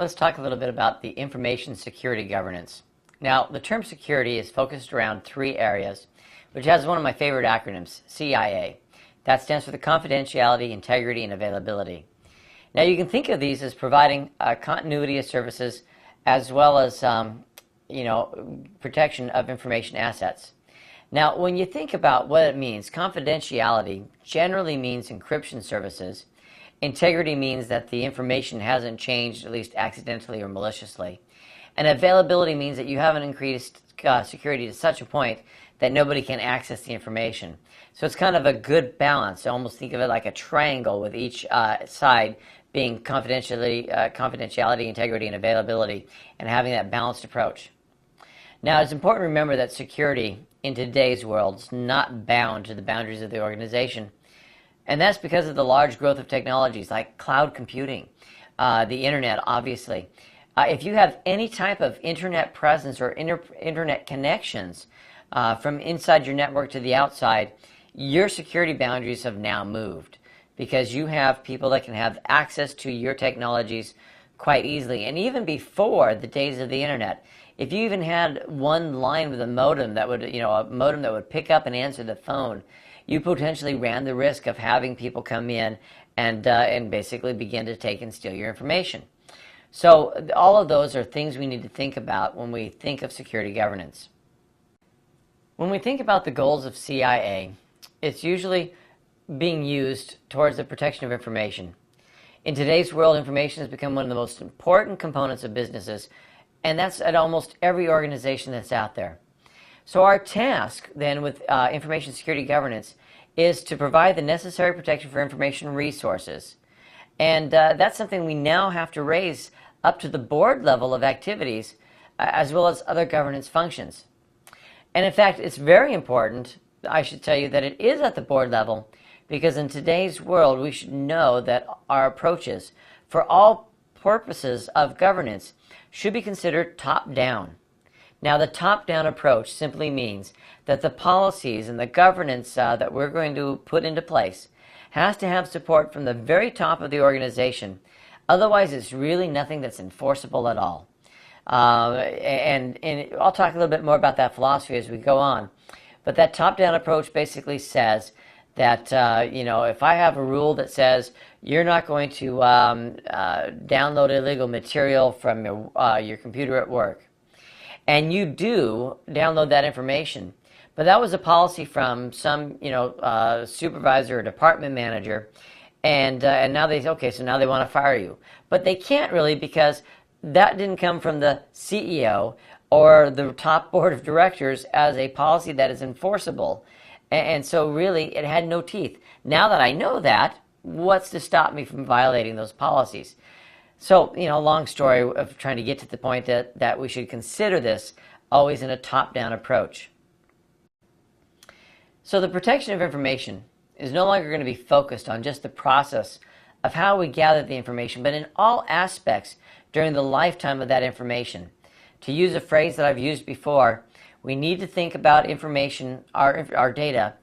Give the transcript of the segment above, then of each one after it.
Let's talk a little bit about the information security governance. Now, the term security is focused around three areas, which has one of my favorite acronyms, CIA. That stands for the confidentiality, integrity, and availability. Now, you can think of these as providing continuity of services as well as protection of information assets. Now, when you think about what it means, confidentiality generally means encryption services. Integrity means that the information hasn't changed, at least accidentally or maliciously. And availability means that you haven't increased security to such a point that nobody can access the information. So it's kind of a good balance. So almost think of it like a triangle with each side being confidentiality, integrity, and availability, and having that balanced approach. Now, it's important to remember that security in today's world is not bound to the boundaries of the organization. And that's because of the large growth of technologies like cloud computing, the internet, obviously. If you have any type of internet presence or internet connections from inside your network to the outside, your security boundaries have now moved because you have people that can have access to your technologies quite easily. And even before the days of the internet, if you even had one line with a modem that would pick up and answer the phone, you potentially ran the risk of having people come in and basically begin to take and steal your information. So all of those are things we need to think about when we think of security governance. When we think about the goals of CIA, it's usually being used towards the protection of information. In today's world, information has become one of the most important components of businesses, and that's at almost every organization that's out there. So our task then with information security governance is to provide the necessary protection for information resources. And that's something we now have to raise up to the board level of activities as well as other governance functions. And in fact, it's very important, I should tell you, that it is at the board level because in today's world we should know that our approaches for all purposes of governance should be considered top-down. Now, the top-down approach simply means that the policies and the governance that we're going to put into place has to have support from the very top of the organization. Otherwise, it's really nothing that's enforceable at all. And I'll talk a little bit more about that philosophy as we go on. But that top-down approach basically says that, if I have a rule that says you're not going to download illegal material from your computer at work, and you do download that information, but that was a policy from some, supervisor or department manager, and now they say, okay, so now they want to fire you. But they can't really because that didn't come from the CEO or the top board of directors as a policy that is enforceable. And so really it had no teeth. Now that I know that, what's to stop me from violating those policies? So, long story of trying to get to the point that we should consider this always in a top-down approach. So the protection of information is no longer going to be focused on just the process of how we gather the information, but in all aspects during the lifetime of that information. To use a phrase that I've used before, we need to think about information, our data,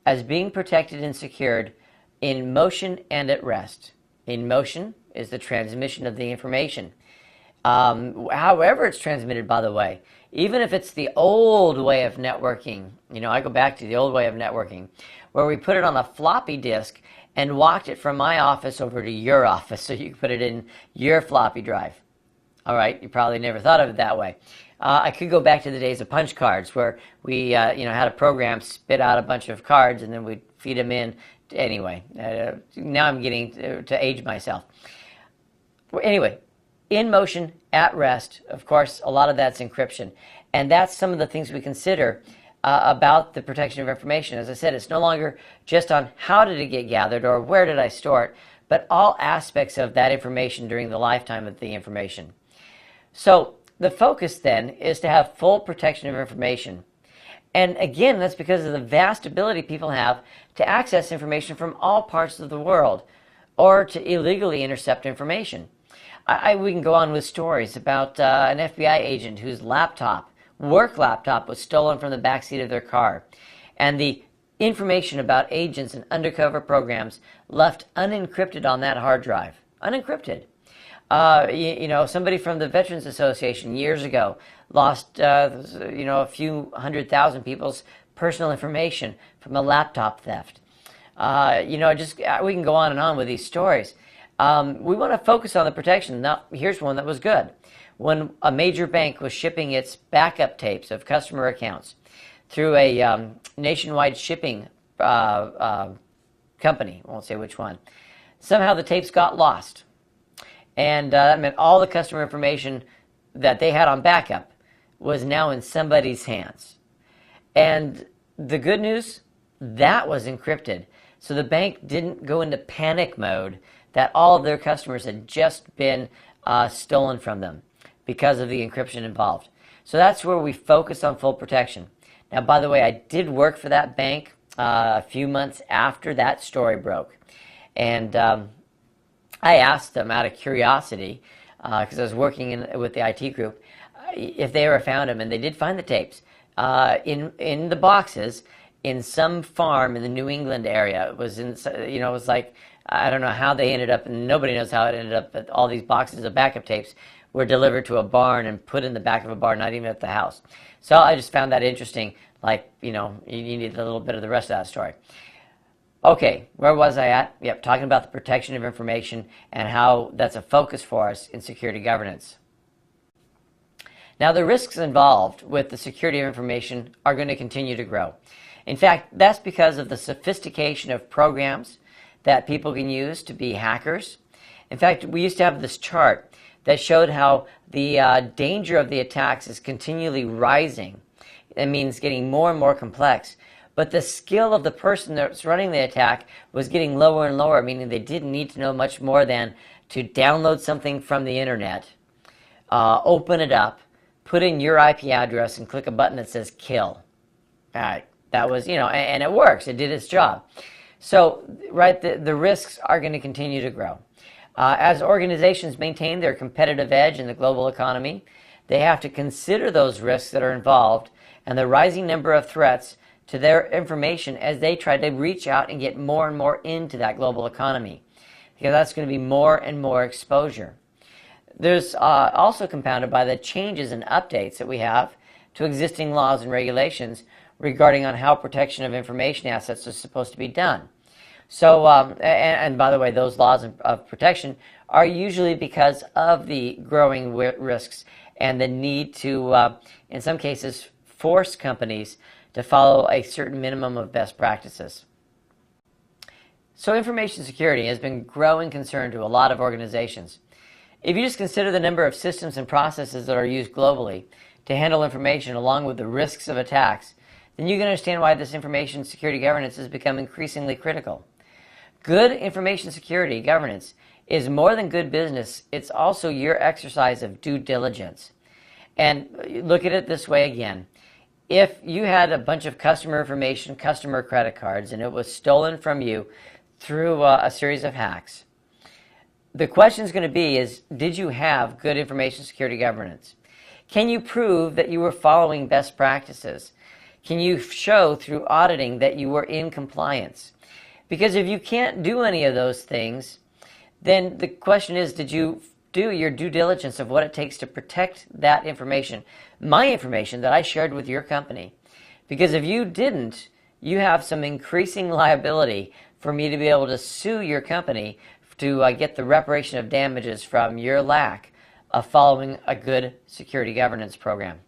as being protected and secured in motion and at rest. In motion is the transmission of the information. However it's transmitted, by the way, even if it's the old way of networking, I go back to the old way of networking, where we put it on a floppy disk and walked it from my office over to your office so you can put it in your floppy drive. All right, you probably never thought of it that way. I could go back to the days of punch cards where we had a program spit out a bunch of cards and then we'd feed them in. Anyway, now I'm getting to age myself. Anyway, in motion, at rest, of course, a lot of that's encryption. And that's some of the things we consider about the protection of information. As I said, it's no longer just on how did it get gathered or where did I store it, but all aspects of that information during the lifetime of the information. So the focus then is to have full protection of information. And again, that's because of the vast ability people have to access information from all parts of the world or to illegally intercept information. We can go on with stories about an FBI agent whose work laptop, was stolen from the backseat of their car. And the information about agents and undercover programs left unencrypted on that hard drive. Unencrypted. Somebody from the Veterans Association years ago lost, a few 100,000 people's personal information from a laptop theft. We can go on and on with these stories. We want to focus on the protection. Now, here's one that was good. When a major bank was shipping its backup tapes of customer accounts through a nationwide shipping company, I won't say which one, somehow the tapes got lost. And that meant all the customer information that they had on backup was now in somebody's hands. And the good news, that was encrypted. So the bank didn't go into panic mode that all of their customers had just been stolen from them because of the encryption involved. So that's where we focus on full protection. Now, by the way, I did work for that bank a few months after that story broke. And I asked them out of curiosity, because I was working with the IT group, if they ever found them, and they did find the tapes in the boxes in some farm in the New England area. It was it was like, I don't know how they ended up, and nobody knows how it ended up, but all these boxes of backup tapes were delivered to a barn and put in the back of a barn, not even at the house. So I just found that interesting. You need a little bit of the rest of that story. Okay, where was I at? Yep, talking about the protection of information and how that's a focus for us in security governance. Now, the risks involved with the security of information are going to continue to grow. In fact, that's because of the sophistication of programs that people can use to be hackers. In fact, we used to have this chart that showed how the danger of the attacks is continually rising. That means getting more and more complex. But the skill of the person that's running the attack was getting lower and lower, meaning they didn't need to know much more than to download something from the internet, open it up, put in your IP address, and click a button that says kill. All right, that was, and it works. It did its job. So, right, the risks are going to continue to grow. As organizations maintain their competitive edge in the global economy, they have to consider those risks that are involved and the rising number of threats to their information as they try to reach out and get more and more into that global economy, because that's going to be more and more exposure. There's also compounded by the changes and updates that we have to existing laws and regulations regarding on how protection of information assets is supposed to be done. So, and by the way, those laws of protection are usually because of the growing risks and the need to, in some cases, force companies to follow a certain minimum of best practices. So information security has been growing concern to a lot of organizations. If you just consider the number of systems and processes that are used globally to handle information along with the risks of attacks, then you can understand why this information security governance has become increasingly critical. Good information security governance is more than good business. It's also your exercise of due diligence. And look at it this way again. If you had a bunch of customer information, customer credit cards, and it was stolen from you through a series of hacks, the question is going to be is, did you have good information security governance? Can you prove that you were following best practices? Can you show through auditing that you were in compliance? Because if you can't do any of those things, then the question is, did you do your due diligence of what it takes to protect that information, my information that I shared with your company? Because if you didn't, you have some increasing liability for me to be able to sue your company to get the reparation of damages from your lack of following a good security governance program.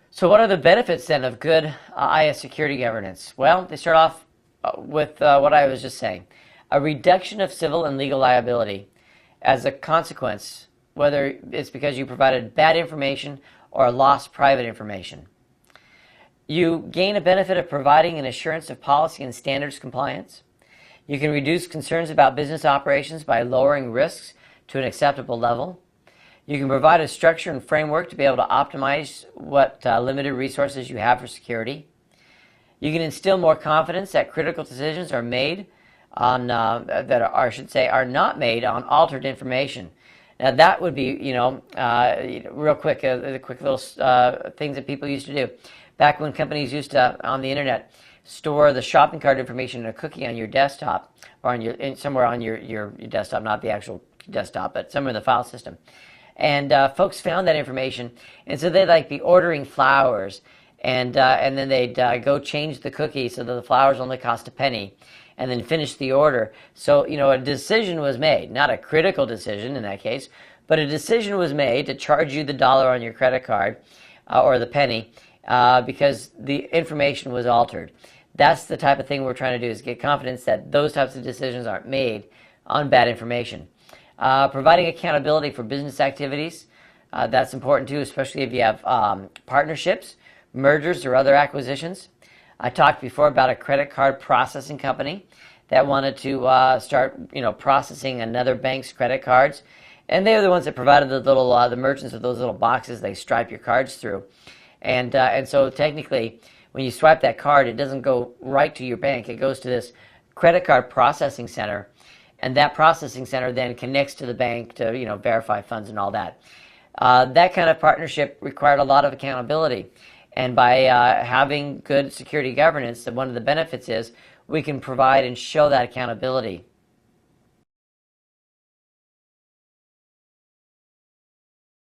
So what are the benefits then of good IS security governance? Well, they start off with what I was just saying. A reduction of civil and legal liability as a consequence, whether it's because you provided bad information or lost private information. You gain a benefit of providing an assurance of policy and standards compliance. You can reduce concerns about business operations by lowering risks to an acceptable level. You can provide a structure and framework to be able to optimize what limited resources you have for security. You can instill more confidence that critical decisions are made on, are not made on altered information. Now that would be, real quick, the quick little things that people used to do. Back when companies used to, on the internet, store the shopping cart information in a cookie on your desktop, or on somewhere on your desktop, not the actual desktop, but somewhere in the file system. And folks found that information, and so they'd like be ordering flowers, and then they'd go change the cookie so that the flowers only cost a penny, and then finish the order. So, a decision was made, not a critical decision in that case, but a decision was made to charge you the dollar on your credit card or the penny because the information was altered. That's the type of thing we're trying to do, is get confidence that those types of decisions aren't made on bad information. Providing accountability for business activities, that's important too, especially if you have partnerships, mergers, or other acquisitions. I talked before about a credit card processing company that wanted to start, processing another bank's credit cards, and they were the ones that provided the merchants with those little boxes they stripe your cards through, and so technically, when you swipe that card, it doesn't go right to your bank; it goes to this credit card processing center. And that processing center then connects to the bank to, verify funds and all that. That kind of partnership required a lot of accountability. And by having good security governance, one of the benefits is we can provide and show that accountability.